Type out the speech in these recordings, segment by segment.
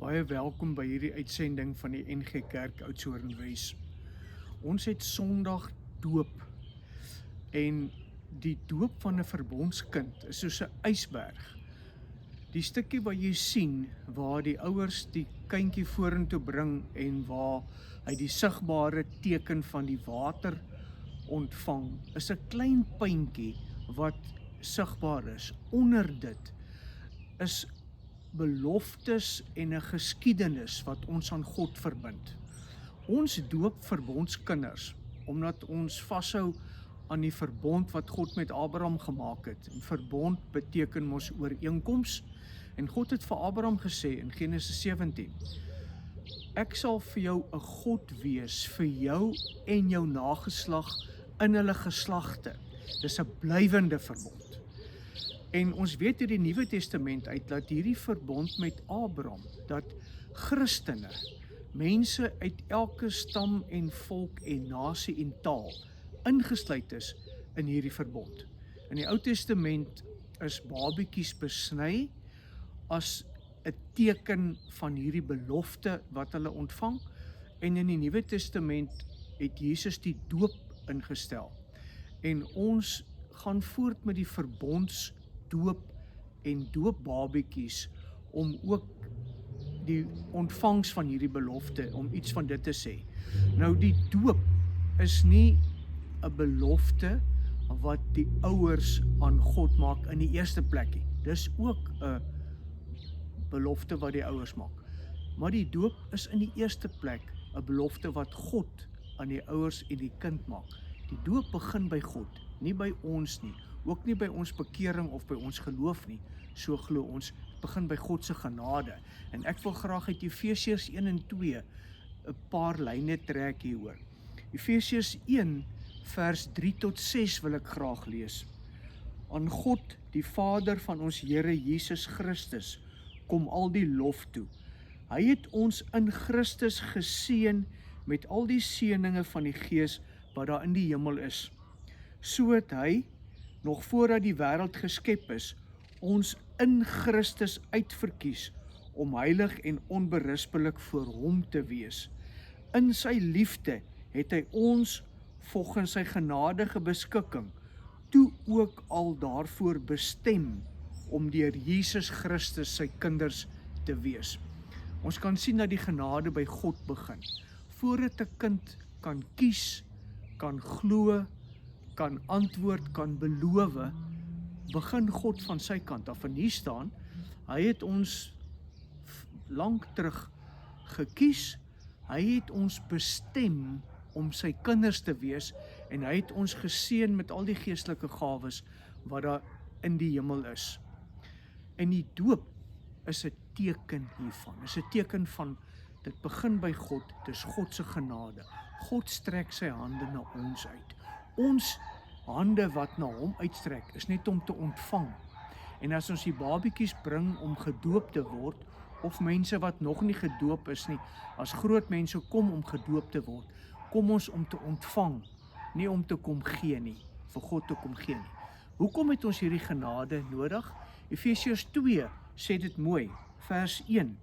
Baie welkom by hierdie uitsending van die NG Kerk Oudtshoorn Wes. Ons het Sondag doop en die doop van 'n verbondskind is soos 'n ysberg. Die stukkie wat jy sien waar die ouers die kindjie vorentoe bring en waar hy die sigbare teken van die water ontvang, is 'n klein puntjie wat sigbaar is. Onder dit is beloftes en 'n geskiedenis wat ons aan God verbind. Ons doop verbondskinders omdat ons vashou aan die verbond wat God met Abraham gemaak het. En verbond beteken mos ooreenkoms. En God het vir Abraham gesê in Genesis 17: Ek sal vir jou 'n God wees vir jou en jou nageslag in hulle geslagte. Dis 'n blywende verbond. En ons weet uit die Nuwe Testament uit dat hierdie verbond met Abraham, dat Christene, mense uit elke stam en volk en nasie en taal, ingesluit is in hierdie verbond. In die Ou Testament is babietjies besny as 'n teken van hierdie belofte wat hulle ontvang, en in die Nuwe Testament het Jesus die doop ingestel. En ons gaan voort met die verbondsdoop en doop babietjies om ook die ontvangs van hierdie belofte, om iets van dit te sê. Nou die doop is nie 'n belofte wat die ouers aan God maak in die eerste plekkie. Dis ook 'n belofte wat die ouers maak. Maar die doop is in die eerste plek 'n belofte wat God aan die ouers en die kind maak. Die doop begin by God, nie by ons nie, ook nie by ons bekering of by ons geloof nie. So glo ons, het begin by God se genade. En ek wil graag uit Efesiërs 1 en 2 'n paar lyne trek hieroor. Efesiërs 1 vers 3 tot 6 wil ek graag lees. Aan God, die Vader van ons Here Jesus Christus, kom al die lof toe. Hy het ons in Christus geseën met al die seëninge van die Gees wat daar in die hemel is. So het hy, nog voordat die wêreld geskep is, ons in Christus uitverkies om heilig en onberispelik voor hom te wees. In sy liefde het hy ons volgens sy genadige beskikking toe ook al daarvoor bestem om deur Jesus Christus sy kinders te wees. Ons kan sien dat die genade by God begin. Voordat 'n kind kan kies, kan glo, kan antwoord, kan beloof, begin God van sy kant af. En hier staan, hy het ons lank terug gekies, hy het ons bestem om sy kinders te wees, en hy het ons geseën met al die geestelike gawes wat daar in die hemel is. En die doop is 'n teken hiervan, is 'n teken van, dit begin by God, dis God se genade. God strek sy hande na ons uit. Ons hande wat na hom uitstrek, is net om te ontvang. En as ons die babietjies bring om gedoop te word, of mense wat nog nie gedoop is nie, as groot mense kom om gedoop te word, kom ons om te ontvang, nie om te kom gee nie, vir God te kom gee nie. Hoekom het ons hierdie genade nodig? Efesiërs 2 sê dit mooi, vers 1.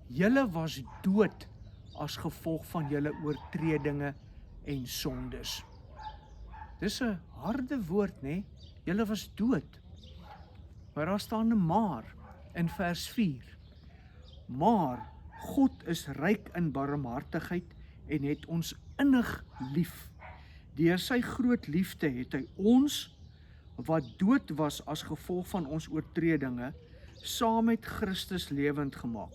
Julle was dood as gevolg van julle oortredinge en sondes. Dis 'n harde woord, né? Julle was dood. Maar daar staan 'n maar in vers 4. Maar God is ryk in barmhartigheid en het ons innig lief. Deur sy groot liefde het hy ons, wat dood was as gevolg van ons oortredinge, saam met Christus lewend gemaak.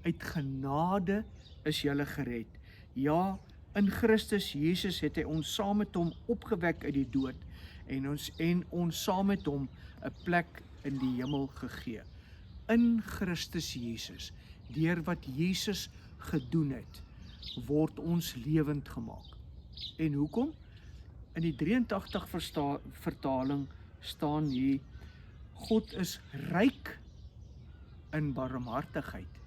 Uit genade is julle gered. Ja, in Christus Jesus het hy ons saam met hom opgewek uit die dood en ons saam met hom 'n plek in die hemel gegee. In Christus Jesus, deur wat Jesus gedoen het, word ons lewend gemaak. En hoekom? In die 83 vertaling staan hier, God is ryk in barmhartigheid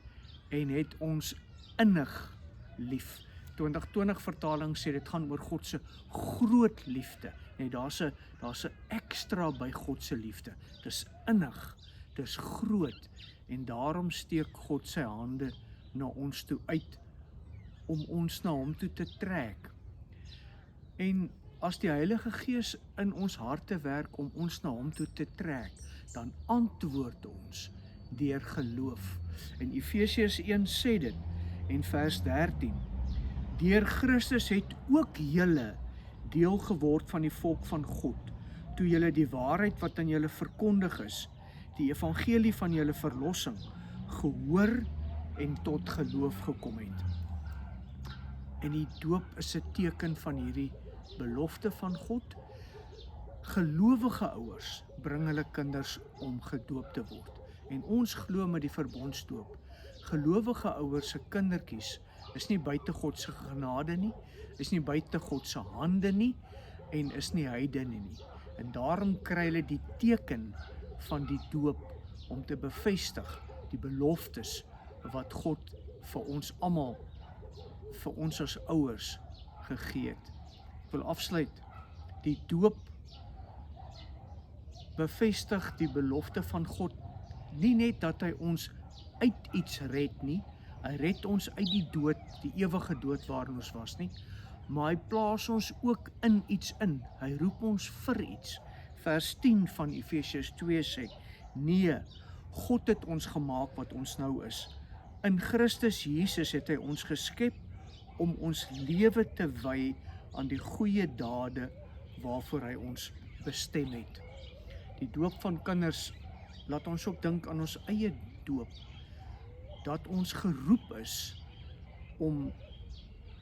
en het ons innig lief. 2020 vertaling sê dit gaan oor God se groot liefde. Nee, daar's 'n ekstra by God se liefde. Dis innig, dis groot, en daarom steek God sy hande na ons toe uit, om ons na hom toe te trek. En as die Heilige Gees in ons harte werk om ons na hom toe te trek, dan antwoord ons deur geloof. En Efesiërs 1 sê dit, en vers 13, deur Christus het ook julle deel geword van die volk van God, toe julle die waarheid wat aan julle verkondig is, die evangelie van julle verlossing, gehoor en tot geloof gekom het. En die doop is 'n teken van hierdie belofte van God. Gelowige ouers bring hulle kinders om gedoop te word. En ons glo met die verbondsdoop. Gelowige ouers se kindertjies is nie buite God se genade nie, is nie buite God se hande nie, en is nie heidene nie. En daarom kry hulle die teken van die doop om te bevestig die beloftes wat God vir ons almal, vir ons as ouers gegee het. Ek wil afsluit. Die doop bevestig die belofte van God, nie net dat hy ons uit iets red nie, hy red ons uit die dood, die ewige dood waarin ons was nie, maar hy plaas ons ook in iets in, hy roep ons vir iets. Vers 10 van Efesiërs 2 sê, nee, God het ons gemaak wat ons nou is. In Christus Jesus het hy ons geskep om ons lewe te wy aan die goeie dade waarvoor hy ons bestem het. Die doop van kinders laat ons ook dink aan ons eie doop, dat ons geroep is om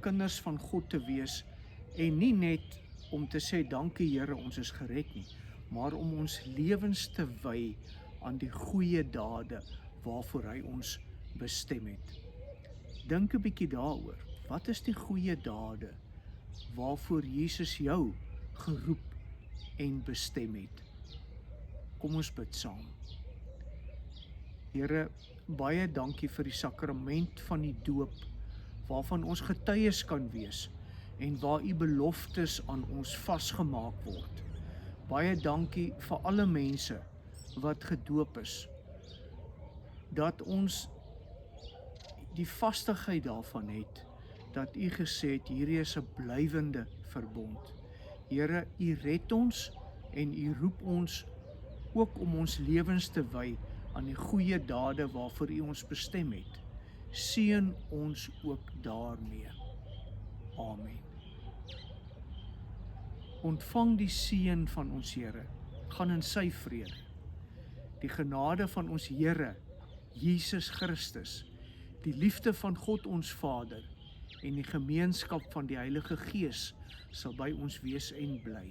kinders van God te wees, en nie net om te sê dankie Here ons is gered nie, maar om ons lewens te wy aan die goeie dade waarvoor hy ons bestem het. Dink 'n bietjie daaroor. Wat is die goeie dade waarvoor Jesus jou geroep en bestem het? Kom ons bid saam. Here, baie dankie vir die sakrament van die doop, waarvan ons getuies kan wees, en waar u beloftes aan ons vasgemaak word. Baie dankie vir alle mense wat gedoop is, dat ons die vastigheid daarvan het, dat u gesê het, hierdie is 'n blywende verbond. Here, u red ons en u roep ons ook om ons lewens te wy aan die goeie dade waarvoor u ons bestem het. Seën ons ook daarmee. Amen. Ontvang die seën van ons Here. Gaan in sy vrede. Die genade van ons Here, Jesus Christus, die liefde van God ons Vader en die gemeenskap van die Heilige Gees sal by ons wees en bly.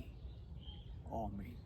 Amen.